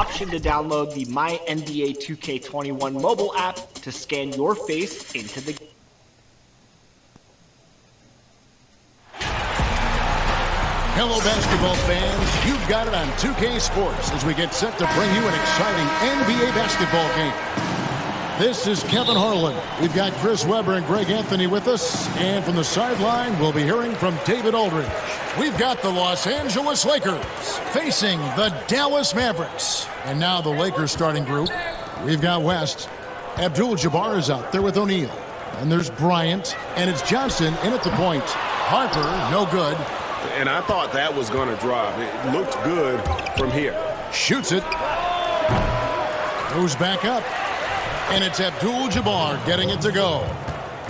option to download the My NBA 2K21 mobile app to scan your face into the game. Hello, basketball fans. You've got it on 2K Sports as we get set to bring you an exciting NBA basketball game. This is Kevin Harlan. We've got Chris Webber and Greg Anthony with us. And from the sideline, we'll be hearing from David Aldridge. We've got the Los Angeles Lakers facing the Dallas Mavericks. And now the Lakers starting group. We've got West. Abdul-Jabbar is out there with O'Neal. And there's Bryant. And it's Johnson in at the point. Harper, no good. And I thought that was going to drop. It looked good from here. Shoots it. Goes back up. And it's Abdul-Jabbar getting it to go.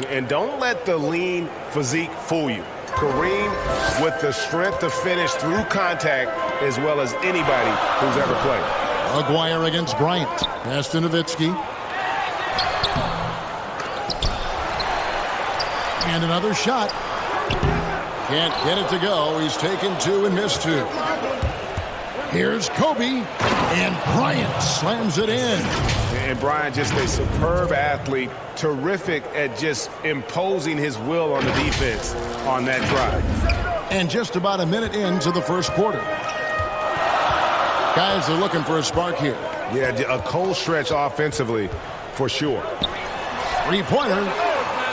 And don't let the lean physique fool you. Kareem with the strength to finish through contact as well as anybody who's ever played. Aguirre against Bryant. Pass to Nowitzki. And another shot. Can't get it to go. He's taken two and missed two. Here's Kobe. And Bryant slams it in. And Bryant, just a superb athlete. Terrific at just imposing his will on the defense on that drive. And just about a minute into the first quarter. Guys are looking for a spark here. Yeah, a cold stretch offensively for sure. Three-pointer.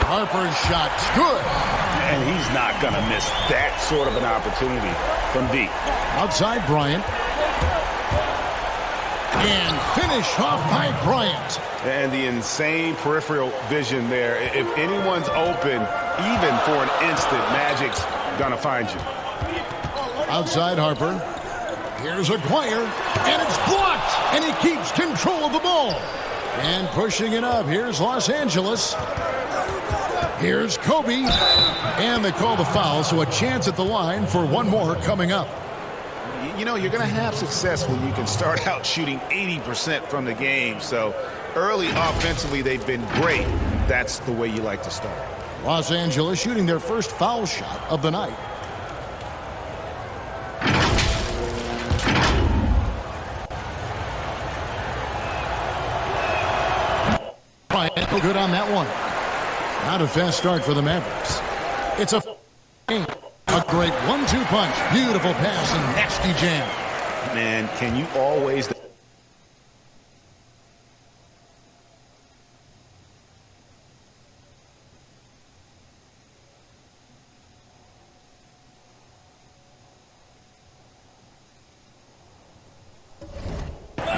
Harper's shot's good. And he's not going to miss that sort of an opportunity from deep. Outside Bryant. And finish off by Bryant. And the insane peripheral vision there. If anyone's open, even for an instant, Magic's going to find you. Outside Harper. Here's Aguirre. And it's blocked. And he keeps control of the ball. And pushing it up. Here's Los Angeles. Here's Kobe. And they call the foul, so a chance at the line for one more coming up. You know, you're going to have success when you can start out shooting 80% from the game. So early offensively, they've been great. That's the way you like to start. Los Angeles shooting their first foul shot of the night. Bryant, no good on that one. Not a fast start for the Mavericks. It's a game. A great 1-2 punch. Beautiful pass and nasty jam. Man, can you always...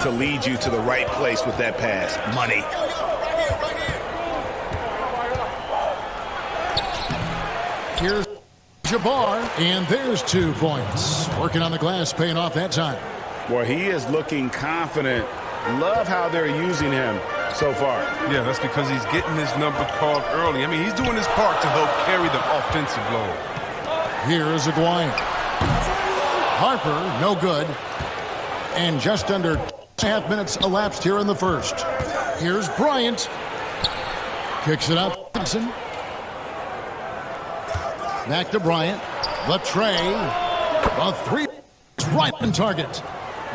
to lead you to the right place with that pass. Money. Here's Jabbar, and there's 2 points. Working on the glass, paying off that time. Well, he is looking confident. Love how they're using him so far. Yeah, that's because he's getting his number called early. I mean, he's doing his part to help carry the offensive load. Here's Aguirre. Harper, no good. And just under 2.5 minutes elapsed here in the first. Here's Bryant. Kicks it out to Johnson. Back to Bryant. The tray. A 3. Right on target.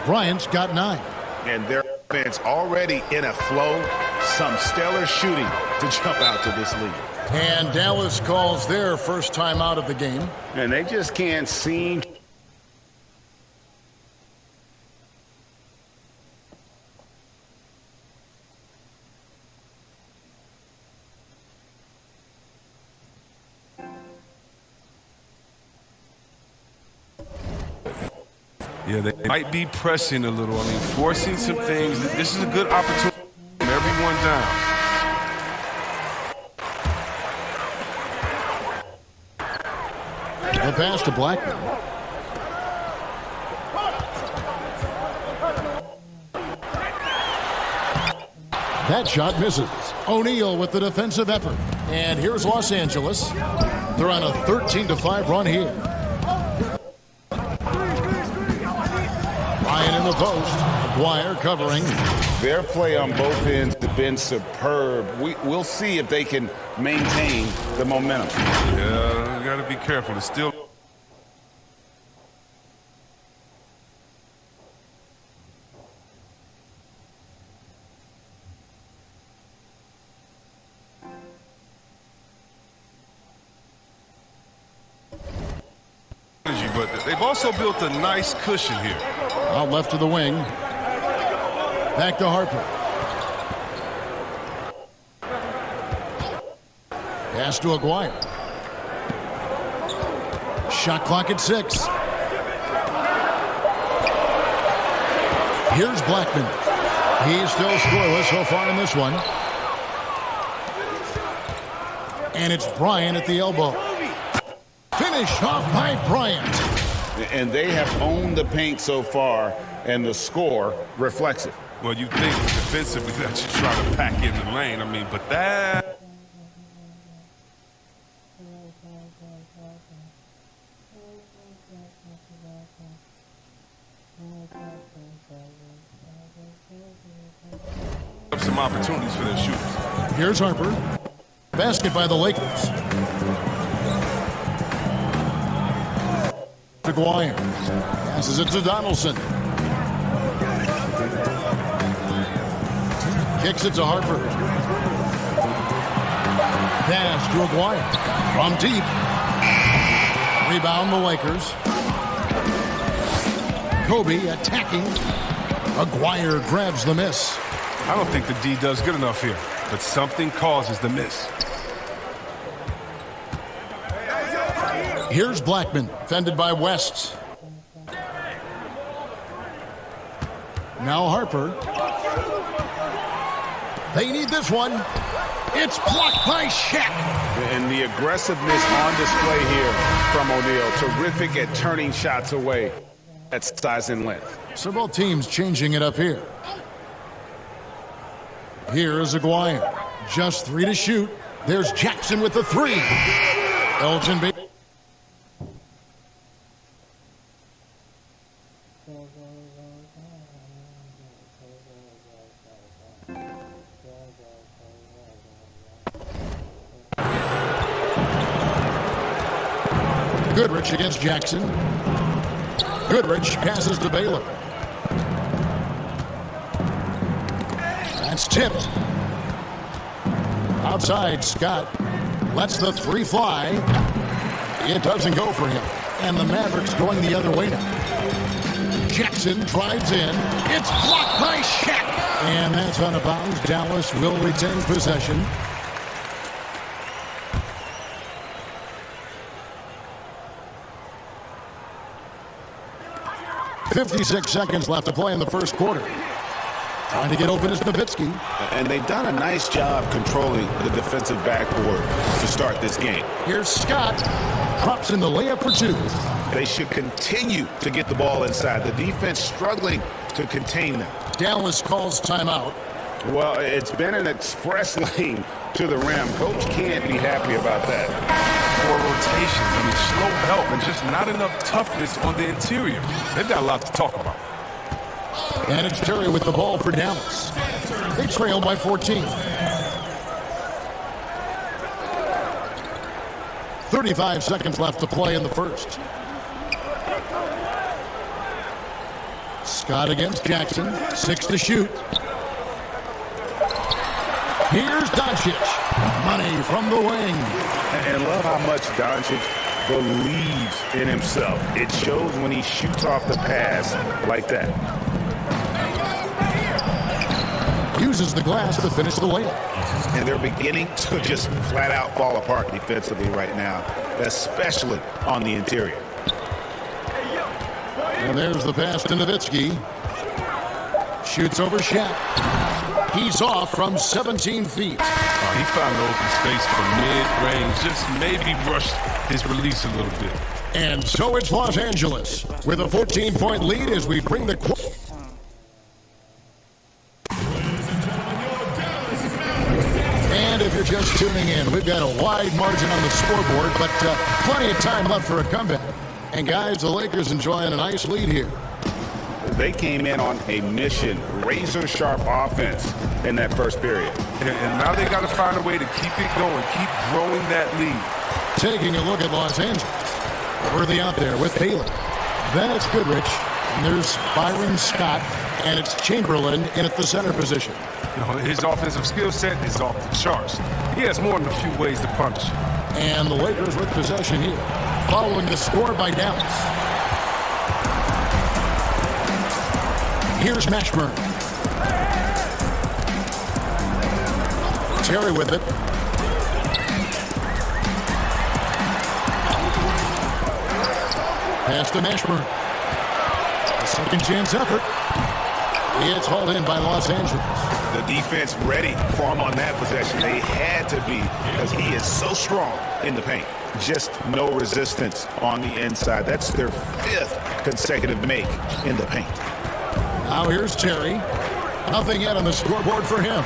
Bryant's got 9. And their offense already in a flow. Some stellar shooting to jump out to this lead. And Dallas calls their first time out of the game. And they just can't seem... Yeah, they might be pressing a little. I mean, forcing some things. This is a good opportunity to get everyone down. The pass to Blackman. That shot misses. O'Neal with the defensive effort. And here's Los Angeles. They're on a 13-5 run here. Ryan in the post. Aguirre covering. Their play on both ends has been superb. We'll see if they can maintain the momentum. Yeah, you got to be careful. It's still... but they've also built a nice cushion here. Out left to the wing. Back to Harper. Pass to Aguirre. Shot clock at 6. Here's Blackman. He's still scoreless so far in this one. And it's Bryant at the elbow. Finished off by Bryant. And they have owned the paint so far, and the score reflects it. Well, you think defensively that you try to pack in the lane. I mean, but that... some opportunities for their shooters. Here's Harper. Basket by the Lakers. Aguirre passes it to Donaldson. Kicks it to Harper. Pass to Aguirre from deep. Rebound the Lakers. Kobe attacking. Aguirre grabs the miss. I don't think the D does good enough here, but something causes the miss. Here's Blackman, fended by West. Now Harper. They need this one. It's blocked by Shaq. And the aggressiveness on display here from O'Neal. Terrific at turning shots away at size and length. So both teams changing it up here. Here is Aguirre. Just 3 to shoot. There's Jackson with the 3. Elgin Baby. Goodrich against Jackson. Goodrich passes to Baylor. That's tipped. Outside, Scott lets the 3 fly. It doesn't go for him. And the Mavericks going the other way now. Jackson drives in. It's blocked by Shaq. And that's out of bounds. Dallas will retain possession. .56 seconds left to play in the first quarter. Trying to get open is Nowitzki. And they've done a nice job controlling the defensive backboard to start this game. Here's Scott. Drops in the layup for 2. They should continue to get the ball inside. The defense struggling to contain them. Dallas calls timeout. Well, it's been an express lane to the rim. Coach can't be happy about that. Poor rotation. I mean, slow help and just not enough toughness on the interior. They've got a lot to talk about. And it's Terry with the ball for Dallas. They trail by 14. 35 seconds left to play in the first. Scott against Jackson. 6 to shoot. Here's Doncic. Money from the wing. And love how much Doncic believes in himself. It shows when he shoots off the pass like that. Uses the glass to finish the layup. And they're beginning to just flat out fall apart defensively right now, especially on the interior. And there's the pass to Nowitzki. Shoots over Shaq. He's off from 17 feet. He found the open space for mid-range, just maybe rushed his release a little bit. And so it's Los Angeles with a 14-point lead as we bring the... And if you're just tuning in, we've got a wide margin on the scoreboard, but plenty of time left for a comeback. And guys, the Lakers enjoying a nice lead here. They came in on a mission, razor-sharp offense in that first period. And now they got to find a way to keep it going, keep growing that lead. Taking a look at Los Angeles. Worthy out there with Baylor. Then it's Goodrich. And there's Byron Scott. And it's Chamberlain in at the center position. You know, his offensive skill set is off the charts. He has more than a few ways to punish. And the Lakers with possession here. following the score by Dallas. Here's Mashburn. Terry with it. Pass to Mashburn. A second chance effort. It's hauled in by Los Angeles. The defense ready for him on that possession. They had to be because he is so strong in the paint. Just no resistance on the inside. That's their 5th consecutive make in the paint. Now here's Terry. Nothing yet on the scoreboard for him.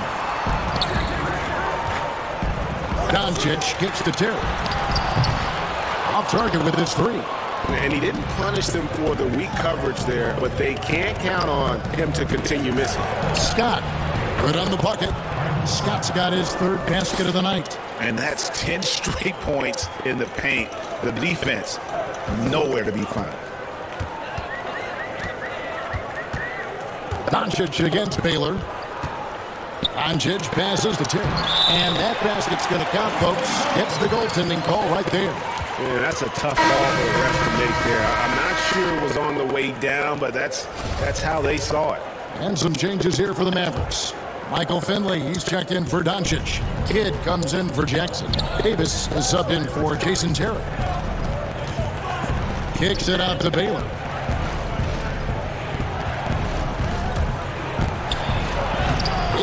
Doncic kicks to Terry. Off target with his 3. And he didn't punish them for the weak coverage there, but they can't count on him to continue missing. Scott, good on the bucket. Scott's got his 3rd basket of the night. And that's 10 straight points in the paint. The defense, nowhere to be found. Doncic against Baylor. Doncic passes to Terry. And that basket's going to count, folks. Gets the goaltending call right there. Yeah, that's a tough call for the ref to make there. I'm not sure it was on the way down, but that's how they saw it. And some changes here for the Mavericks. Michael Finley, he's checked in for Doncic. Kidd comes in for Jackson. Davis is subbed in for Jason Terry. Kicks it out to Baylor.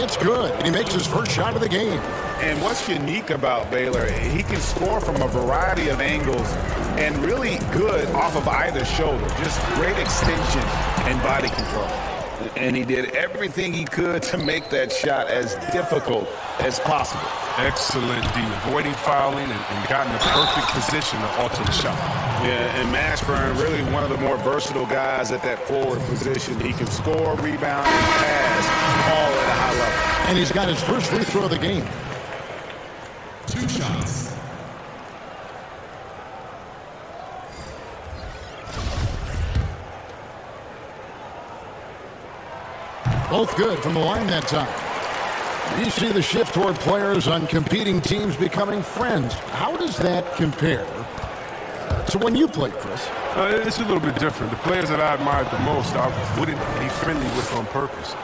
It's good, and he makes his first shot of the game. And what's unique about Baylor, he can score from a variety of angles and really good off of either shoulder. Just great extension and body control. And he did everything he could to make that shot as difficult as possible. Excellent D, avoiding fouling and got in the perfect position to alter the shot. Yeah, and Mashburn, really one of the more versatile guys at that forward position. He can score, rebound, and pass all at a high level. And he's got his first free throw of the game. 2 shots. Both good from the line that time. You see the shift toward players on competing teams becoming friends. How does that compare to when you played, Chris? It's a little bit different. The players that I admired the most, I wouldn't be friendly with on purpose.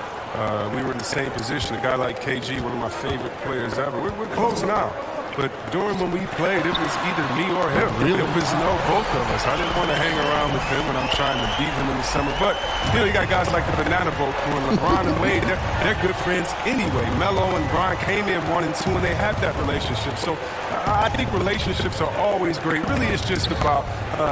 We were in the same position. A guy like KG, one of my favorite players ever. We're close now. But during when we played, it was either me or him. Really? It was both of us. I didn't want to hang around with him when I'm trying to beat him in the summer. But, you got guys like the Banana Boat crew and LeBron and Wade. They're good friends anyway. Melo and Brian came in 1 and 2, and they had that relationship. So I think relationships are always great. Really, it's just about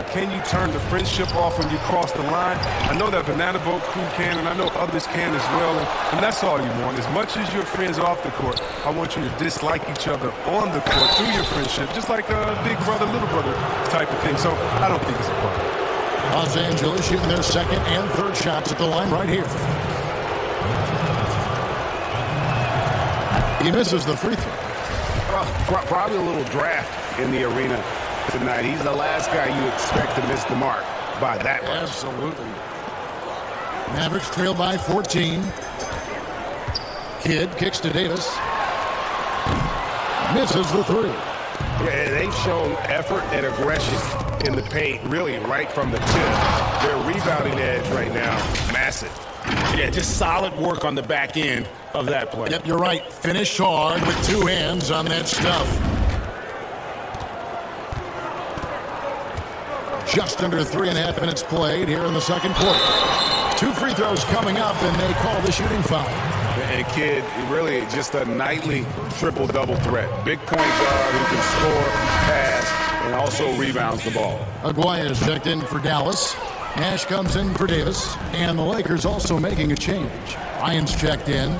can you turn the friendship off when you cross the line? I know that Banana Boat crew can, and I know others can as well. And that's all you want. As much as you're friends off the court, I want you to dislike each other on the court through your friendship, just like a big brother, little brother type of thing. So I don't think it's a problem. Los Angeles shooting their 2nd and 3rd shots at the line right here. He misses the free throw. Probably a little draft in the arena tonight. He's the last guy you expect to miss the mark by that much. Absolutely. Mavericks trail by 14. Kidd kicks to Davis. Misses the 3. Yeah, they've shown effort and aggression in the paint, really right from the tip. Their rebounding edge right now, massive. Yeah, just solid work on the back end of that play. Yep, you're right. Finish hard with 2 hands on that stuff. Just under 3.5 minutes played here in the 2nd quarter. 2 free throws coming up, and they call the shooting foul. And Kidd, really just a nightly triple-double threat. Big point guard who can score, pass, and also rebounds the ball. Aguirre is checked in for Dallas. Nash comes in for Davis. And the Lakers also making a change. Ryan's checked in.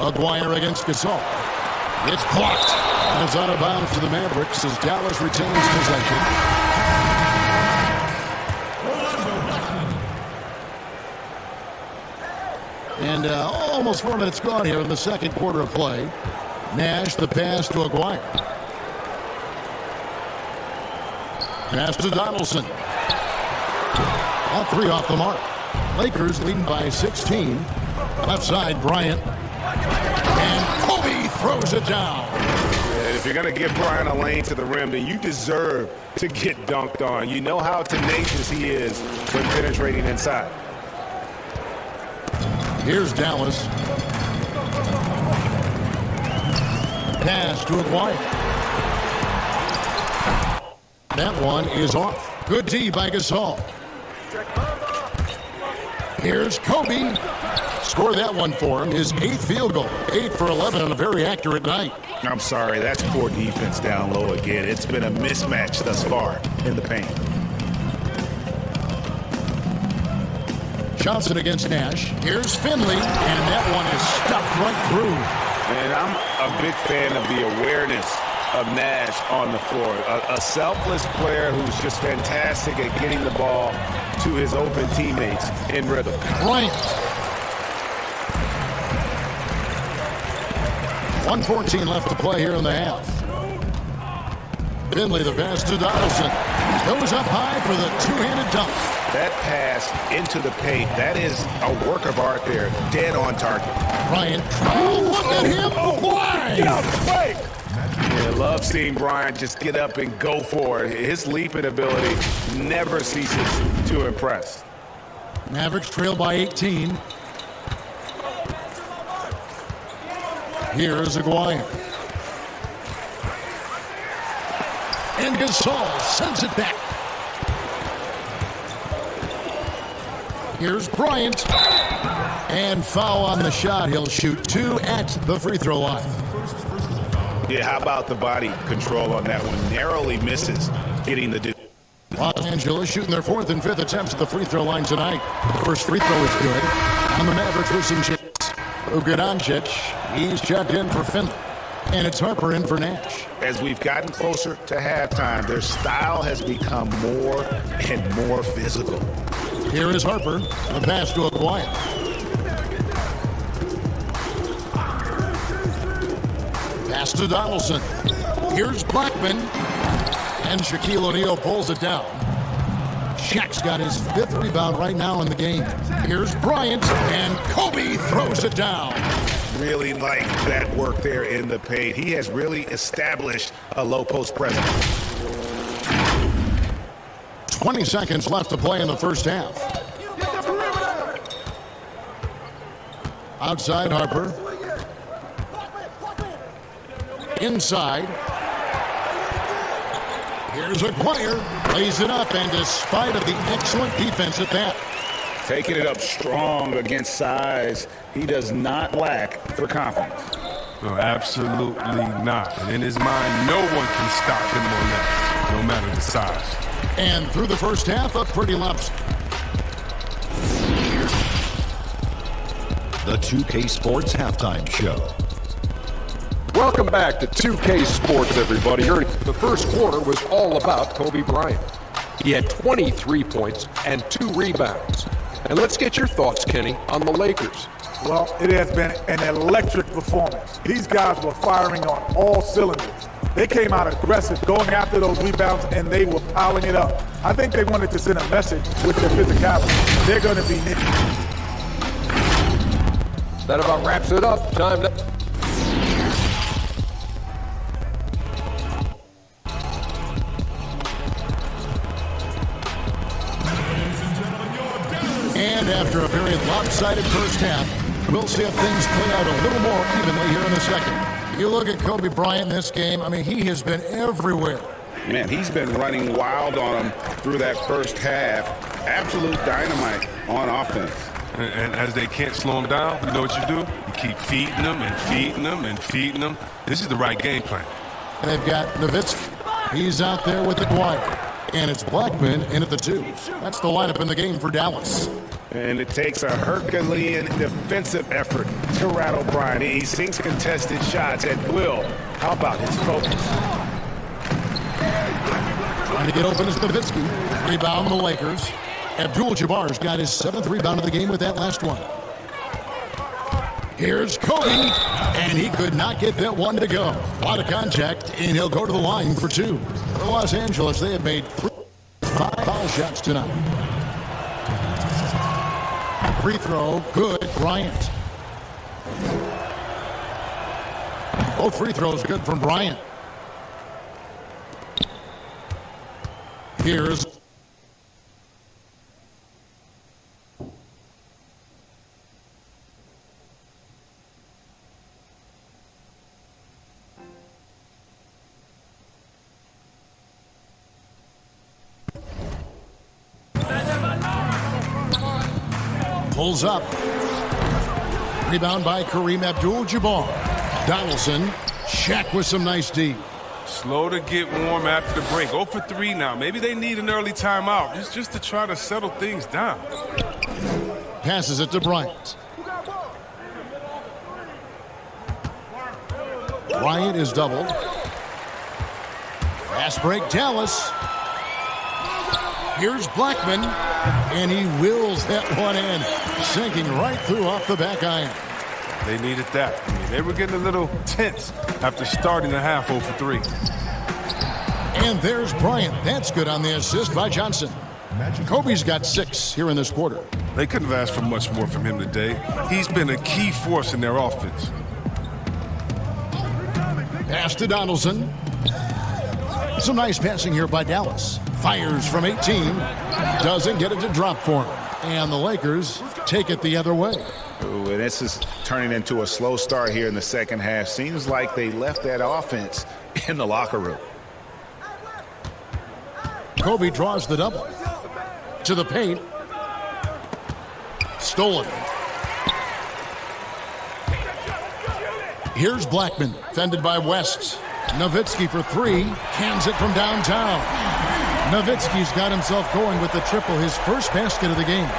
Aguirre against Gasol. It's blocked. And it's out of bounds to the Mavericks as Dallas retains possession. And almost 4 minutes gone here in the 2nd quarter of play. Nash, the pass to Aguirre. Pass to Donaldson. All 3 off the mark. Lakers leading by 16. Left side, Bryant. And Kobe throws it down. If If you're going to give Bryant a lane to the rim, then you deserve to get dunked on. You know how tenacious he is when penetrating inside. Here's Dallas. Pass to Aguirre. That one is off. Good D by Gasol. Here's Kobe. Score that one for him. His 8th field goal. 8 for 11 on a very accurate night. I'm sorry, that's poor defense down low again. It's been a mismatch thus far in the paint. Johnson against Nash. Here's Finley, and that one is stuffed right through. And I'm a big fan of the awareness of Nash on the floor. A selfless player who's just fantastic at getting the ball to his open teammates in rhythm. Bryant. 1:14 left to play here in the half. Finley, the pass to Donaldson. Goes up high for the two-handed dunk. That pass into the paint, that is a work of art there. Dead on target. Bryant. Oh, look at him fly! I love seeing Bryant just get up and go for it. His leaping ability never ceases to impress. Mavericks trail by 18. Here's Aguirre. And Gasol sends it back. Here's Bryant. And foul on the shot. He'll shoot 2 at the free throw line. Yeah, how about the body control on that one? Narrowly misses hitting the dude. Los Angeles shooting their 4th and 5th attempts at the free throw line tonight. The first free throw is good. On the Mavericks with some chips. Luka Doncic, he's checked in for Finley. And it's Harper in for Nash. As we've gotten closer to halftime, their style has become more and more physical. Here is Harper. The pass to Aguirre. Pass to Donaldson. Here's Blackman. And Shaquille O'Neal pulls it down. Shaq's got his 5th rebound right now in the game. Here's Bryant, and Kobe throws it down. Really like that work there in the paint. He has really established a low post presence. 20 seconds left to play in the first half. Outside Harper. Inside. Here's Aguirre, lays it up, and despite of the excellent defense at that. Taking it up strong against size, he does not lack for confidence. No, absolutely not. And in his mind, no one can stop him on that, no matter the size. And through the first half, a pretty lopsided. The 2K Sports Halftime Show. Welcome back to 2K Sports, everybody. The first quarter was all about Kobe Bryant. He had 23 points and 2 rebounds. And let's get your thoughts, Kenny, on the Lakers. Well, it has been an electric performance. These guys were firing on all cylinders. They came out aggressive, going after those rebounds, and they were piling it up. I think they wanted to send a message with their physicality. They're going to be nicked. That about wraps it up. Time to... And after a very lopsided first half, we'll see if things play out a little more evenly here in the second. You look at Kobe Bryant in this game, I mean, he has been everywhere. Man, he's been running wild on him through that first half. Absolute dynamite on offense. And as they can't slow him down, you know what you do? You keep feeding them and feeding them and feeding them. This is the right game plan. And they've got Nowitzki. He's out there with Aguirre. And it's Blackman in at the 2. That's the lineup in the game for Dallas. And it takes a Herculean defensive effort to rattle Bryant. He sinks contested shots at will. How about his focus? Trying to get open is Nowitzki. Rebound the Lakers. Abdul-Jabbar's got his 7th rebound of the game with that last one. Here's Kobe, and he could not get that one to go. A lot of contact, and he'll go to the line for 2. For Los Angeles, they have made 5 foul shots tonight. Free throw, good, Bryant. Both free throws good from Bryant. Here's pulls up. Rebound by Kareem Abdul-Jabbar. Donaldson. Shaq with some nice D. Slow to get warm after the break. 0 for 3 now. Maybe they need an early timeout. It's just to try to settle things down. Passes it to Bryant. Bryant is doubled. Fast break, Dallas. Here's Blackman, and he wills that one in, sinking right through off the back iron. They needed that. I mean, they were getting a little tense after starting the half 0 for 3. And there's Bryant. That's good on the assist by Johnson. Kobe's got 6 here in this quarter. They couldn't have asked for much more from him today. He's been a key force in their offense. Pass to Donaldson. Some nice passing here by Dallas. Fires from 18. Doesn't get it to drop for him. And the Lakers take it the other way. Ooh, and this is turning into a slow start here in the second half. Seems like they left that offense in the locker room. Kobe draws the double. To the paint. Stolen. Here's Blackman, fended by West. Nowitzki for 3, cans it from downtown. Nowitzki's got himself going with the triple, his first basket of the game.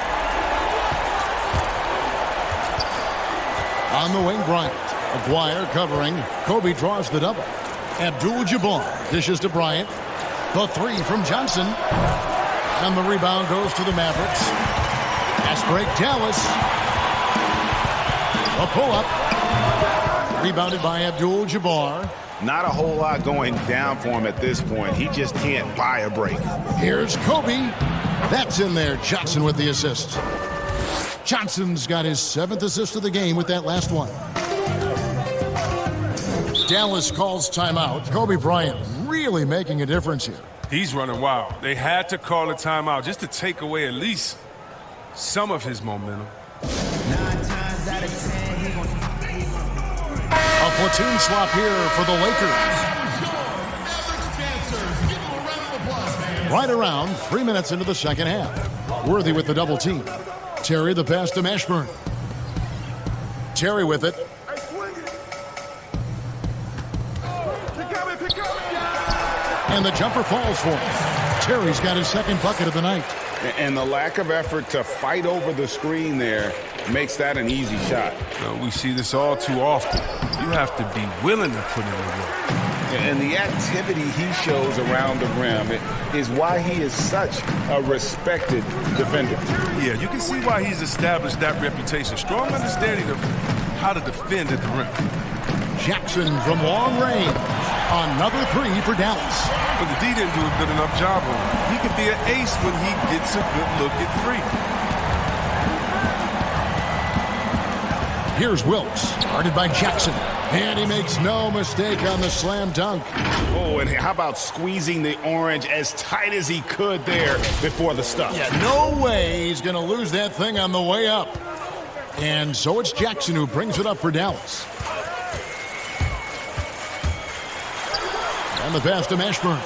On the wing, Bryant. Aguirre covering. Kobe draws the double. Abdul-Jabbar dishes to Bryant. The 3 from Johnson. And the rebound goes to the Mavericks. Pass break, Dallas. A pull-up. Rebounded by Abdul-Jabbar. Not a whole lot going down for him at this point. He just can't buy a break. Here's Kobe. That's in there. Johnson with the assist. Johnson's got his 7th assist of the game with that last one. Dallas calls timeout. Kobe Bryant really making a difference here. He's running wild. They had to call a timeout just to take away at least some of his momentum. 9 times out of 10, he gonna... A platoon swap here for the Lakers. Right around 3 minutes into the second half. Worthy with the double team. Terry the pass to Mashburn. Terry with it. And the jumper falls for him. Terry's got his 2nd bucket of the night. And the lack of effort to fight over the screen there makes that an easy shot. We see this all too often. You have to be willing to put in the work. And the activity he shows around the rim is why he is such a respected defender. Yeah, you can see why he's established that reputation. Strong understanding of how to defend at the rim. Jackson from long range. Another 3 for Dallas. But the D didn't do a good enough job on him. He can be an ace when he gets a good look at 3. Here's Wilkes, guarded by Jackson. And he makes no mistake on the slam dunk. Oh, and how about squeezing the orange as tight as he could there before the stuff? Yeah, no way he's going to lose that thing on the way up. And so it's Jackson who brings it up for Dallas. And the pass to Mashburn.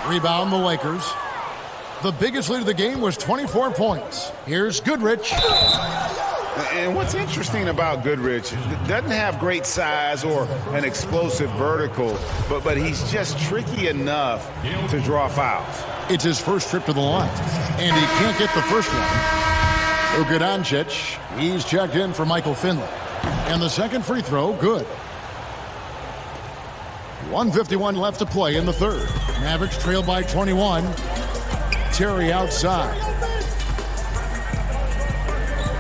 Rebound the Lakers. The biggest lead of the game was 24 points. Here's Goodrich. And what's interesting about Goodrich, doesn't have great size or an explosive vertical, but he's just tricky enough to draw fouls. It's his first trip to the line, and he can't get the first one. Luka Doncic, he's checked in for Michael Finley. And the second free throw, good. 1:51 left to play in the third. Mavericks trail by 21. Terry outside.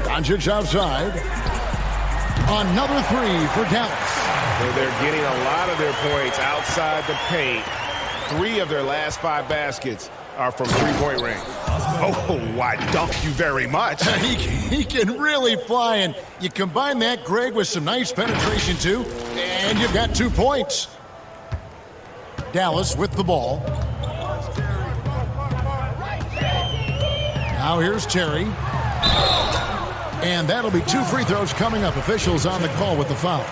Doncic outside. Another 3 for Dallas. They're getting a lot of their points outside the paint. 3 of their last 5 baskets are from three-point range. Oh, I dunk you very much. He can really fly, and you combine that, Greg, with some nice penetration, too, and you've got 2 points. Dallas with the ball. Now here's Terry. And that'll be 2 free throws coming up. Officials on the call with the foul.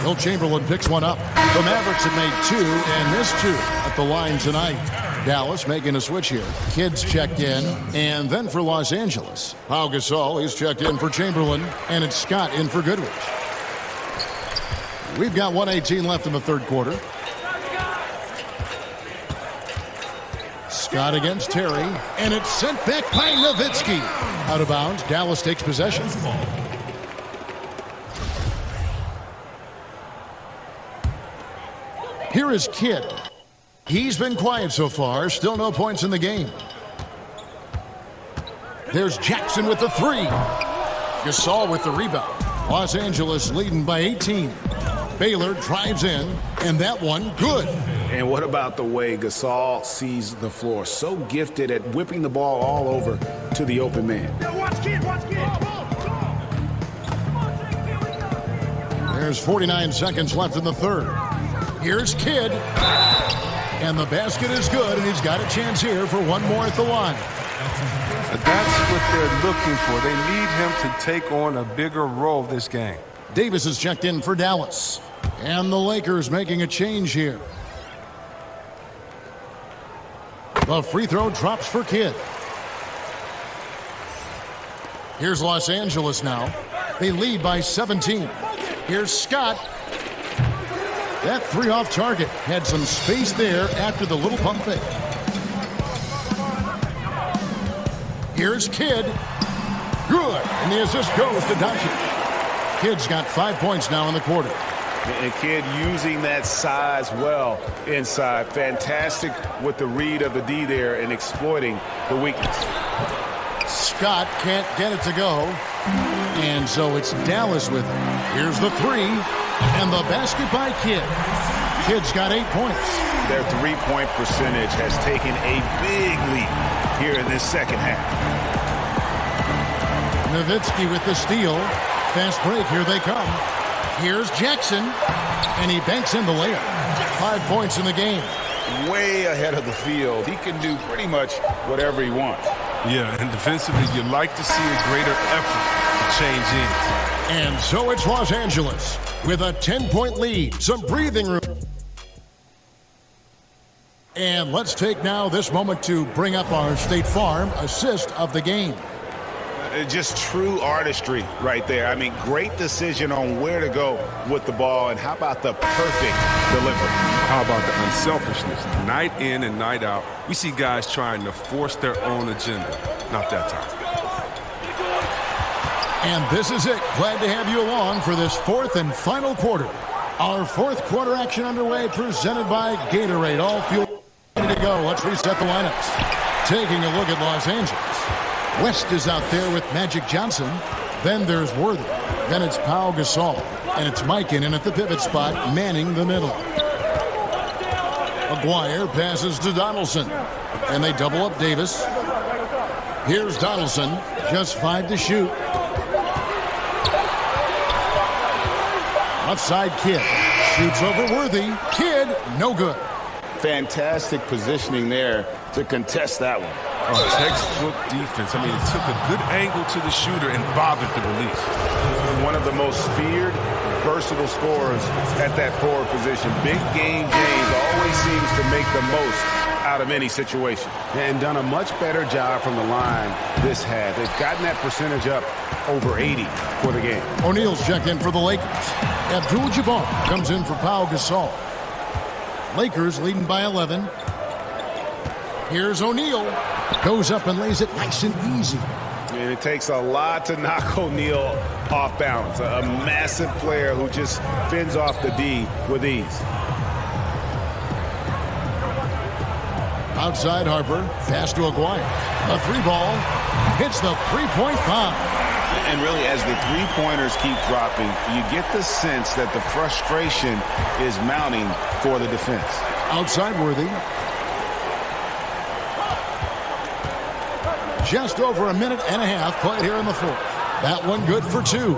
Will Chamberlain picks one up. The Mavericks have made 2 and missed 2 at the line tonight. Dallas making a switch here. Kids checked in. And then for Los Angeles, Pau Gasol, he's checked in for Chamberlain. And it's Scott in for Goodrich. We've got 1:18 left in the third quarter. Scott against Terry. And it's sent back by Nowitzki. Out of bounds. Dallas takes possession. Here is Kidd. He's been quiet so far. Still no points in the game. There's Jackson with the 3. Gasol with the rebound. Los Angeles leading by 18. Baylor drives in, and that one good. And what about the way Gasol sees the floor? So gifted at whipping the ball all over to the open man. There's 49 seconds left in the third. Here's Kidd. And the basket is good, and he's got a chance here for one more at the line. That's what they're looking for. They need him to take on a bigger role this game. Davis is checked in for Dallas. And the Lakers making a change here. The free throw drops for Kidd. Here's Los Angeles now. They lead by 17. Here's Scott. That 3 off target. Had some space there after the little pump fake. Here's Kidd. Good. And the assist goes to Doncic. Kidd's got 5 points now in the quarter. And Kidd using that size well inside. Fantastic with the read of the D there and exploiting the weakness. Scott can't get it to go. And so it's Dallas with him. Here's the 3. And the basket by Kidd. Kidd's got 8 points. Their three-point percentage has taken a big leap here in this second half. Nowitzki with the steal. Fast break, here they come. Here's Jackson, and he banks in the layup. 5 points in the game. Way ahead of the field. He can do pretty much whatever he wants. Yeah, and defensively, you like to see a greater effort to change ends. And so it's Los Angeles with a 10-point lead. Some breathing room. And let's take now this moment to bring up our State Farm assist of the game. Just true artistry right there. I mean, great decision on where to go with the ball, and how about the perfect delivery? How about the unselfishness? Night in and night out, we see guys trying to force their own agenda. Not that time. And this is it. Glad to have you along for this 4th and final quarter. Our 4th quarter action underway, presented by Gatorade. All fuel ready to go. Let's reset the lineups. Taking a look at Los Angeles. West is out there with Magic Johnson. Then there's Worthy. Then it's Pau Gasol. And it's Mikan in at the pivot spot, manning the middle. Aguirre passes to Donaldson. And they double up Davis. Here's Donaldson. Just 5 to shoot. Left side, Kidd. Shoots over Worthy. Kidd, no good. Fantastic positioning there to contest that one. Textbook defense. I mean, it took a good angle to the shooter and bothered the release. One of the most feared, versatile scorers at that forward position. Big game James always seems to make the most out of any situation. And done a much better job from the line this half. They've gotten that percentage up over 80 for the game. O'Neal's checked in for the Lakers. Abdul-Jabbar comes in for Pau Gasol. Lakers leading by 11. Here's O'Neal. Goes up and lays it nice and easy. And it takes a lot to knock O'Neal off balance. A massive player who just fends off the D with ease. Outside Harper. Pass to Aguirre. A 3-ball. Hits the 3-point bomb. And really, as the three-pointers keep dropping, you get the sense that the frustration is mounting for the defense. Outside Worthy. Just over a minute and a half played here in the 4th. That one good for 2.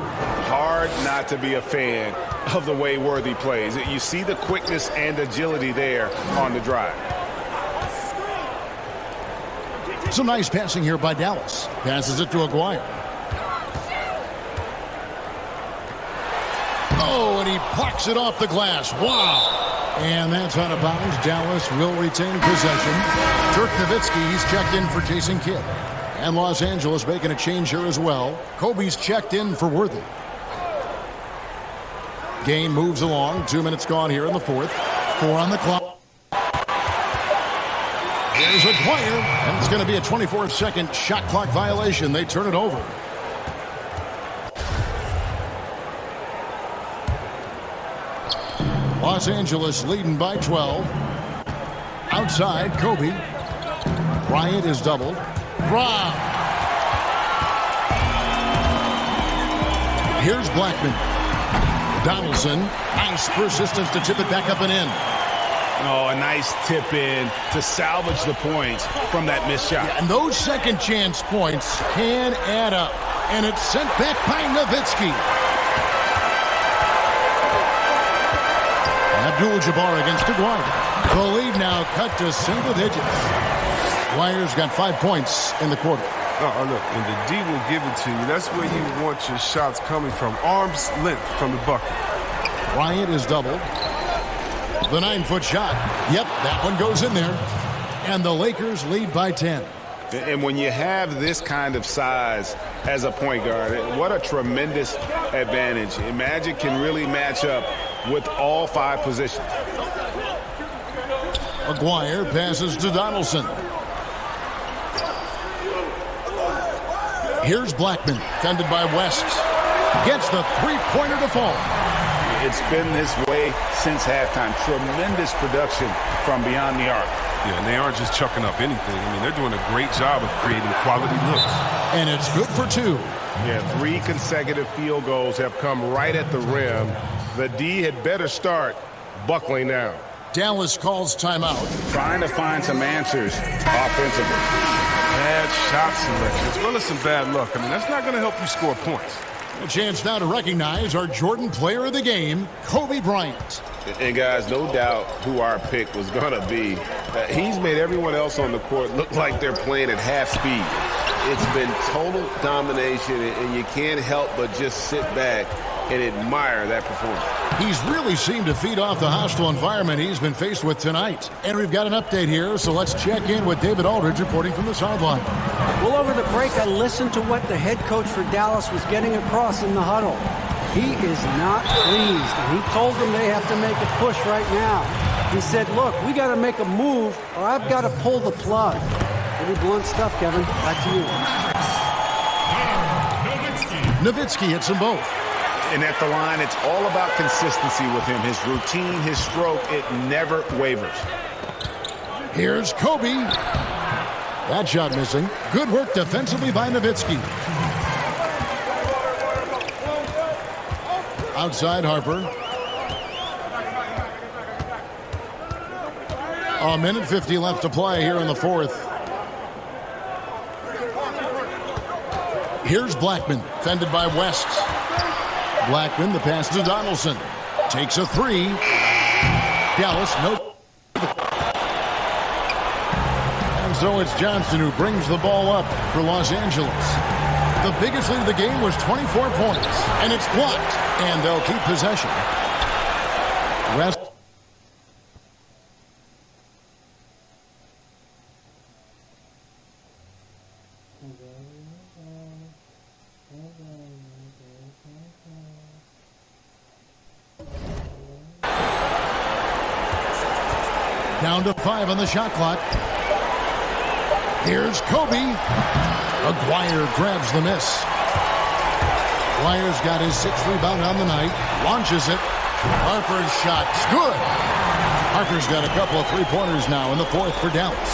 Hard not to be a fan of the way Worthy plays. You see the quickness and agility there on the drive. Some nice passing here by Dallas. Passes it to Aguirre. Oh, and he plucks it off the glass. Wow. And that's out of bounds. Dallas will retain possession. Dirk Nowitzki, he's checked in for Jason Kidd. And Los Angeles making a change here as well. Kobe's checked in for Worthy. Game moves along. 2 minutes gone here in the fourth. 4 on the clock. Here's Aguirre. And it's going to be a 24-second shot clock violation. They turn it over. Los Angeles leading by 12. Outside, Kobe. Bryant is doubled. Brown. Here's Blackman. Donaldson. Nice persistence to tip it back up and in. Oh, a nice tip in to salvage the points from that missed shot. Yeah, and those second chance points can add up. And it's sent back by Nowitzki. Abdul-Jabbar against Aguirre. The lead now cut to single digits. Aguirre's got 5 points in the quarter. Oh, look, and the D will give it to you. That's where you want your shots coming from. Arm's length from the bucket. Bryant is doubled. The 9-foot shot. Yep, that one goes in there. And the Lakers lead by 10. And when you have this kind of size as a point guard, what a tremendous advantage. Magic can really match up with all 5 positions. Aguirre passes to Donaldson. Here's Blackman, fended by West. Gets the three-pointer to fall. It's been this way since halftime. Tremendous production from beyond the arc. Yeah, and they aren't just chucking up anything. I mean, they're doing a great job of creating quality looks. And it's good for 2. Yeah, 3 consecutive field goals have come right at the rim. The D had better start buckling down. Dallas calls timeout. Trying to find some answers offensively. Bad shot selection, as well as some bad luck. I mean, that's not going to help you score points. A chance now to recognize our Jordan player of the game, Kobe Bryant. And guys, no doubt who our pick was going to be. He's made everyone else on the court look like they're playing at half speed. It's been total domination, and you can't help but just sit back and admire that performance. He's really seemed to feed off the hostile environment he's been faced with tonight. And we've got an update here, so let's check in with David Aldridge reporting from the sideline. Well, over the break, I listened to what the head coach for Dallas was getting across in the huddle. He is not pleased, and he told them they have to make a push right now. He said, look, we got to make a move, or I've got to pull the plug. Pretty blunt stuff, Kevin. Back to you. Nowitzki hits them both. And at the line, it's all about consistency with him. His routine, his stroke, it never wavers. Here's Kobe. That shot missing. Good work defensively by Nowitzki. Outside Harper. A minute 50 left to play here in the fourth. Here's Blackman, fended by West. Blackman, the pass to Donaldson. Takes a 3. Dallas, no. And so it's Johnson who brings the ball up for Los Angeles. The biggest lead of the game was 24 points, and it's blocked, and they'll keep possession. West. Down to 5 on the shot clock. Here's Kobe. Aguirre grabs the miss. Aguirre's got his 6th rebound on the night. Launches it. Harper's shot's good. Harper's got a couple of three-pointers now in the fourth for Dallas.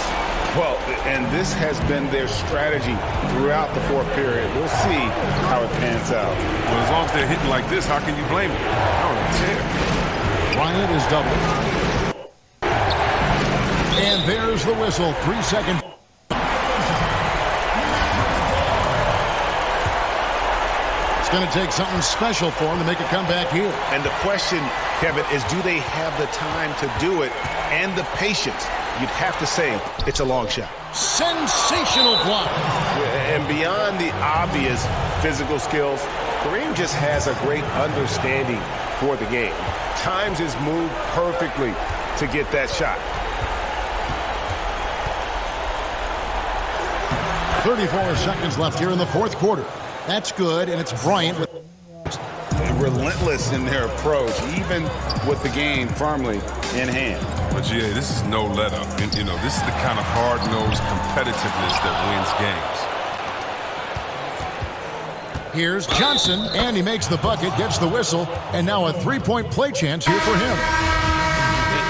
Well, and this has been their strategy throughout the fourth period. We'll see how it pans out. Well, as long as they're hitting like this, how can you blame them? Oh, tear. Bryant is doubled. And there's the whistle. 3 seconds. going to take something special for him to make a comeback here. And the question, Kevin, is do they have the time to do it and the patience? You'd have to say it's a long shot. Sensational block. And beyond the obvious physical skills, Kareem just has a great understanding for the game. Times his move perfectly to get that shot. 34 seconds left here in the fourth quarter. That's good, and it's Bryant with relentless in their approach, even with the game firmly in hand. But yeah, this is no let up. And, you know, this is the kind of hard-nosed competitiveness that wins games. Here's Johnson, and he makes the bucket, gets the whistle, and now a three-point play chance here for him.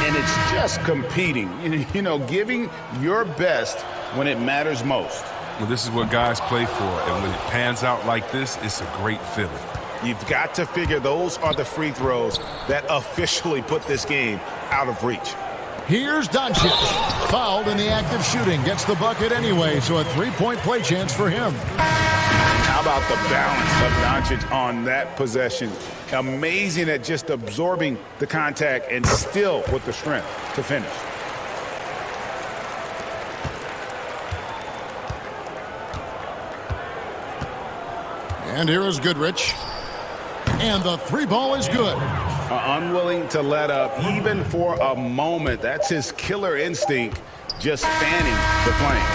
And it's just competing, you know, giving your best when it matters most. Well, this is what guys play for, and when it pans out like this, it's a great feeling. You've got to figure those are the free throws that officially put this game out of reach. Here's Doncic. Fouled in the act of shooting. Gets the bucket anyway, so a three-point play chance for him. How about the balance of Doncic on that possession? Amazing at just absorbing the contact and still with the strength to finish. And here is Goodrich. And the three ball is good. Unwilling to let up even for a moment. That's his killer instinct, just fanning the flame.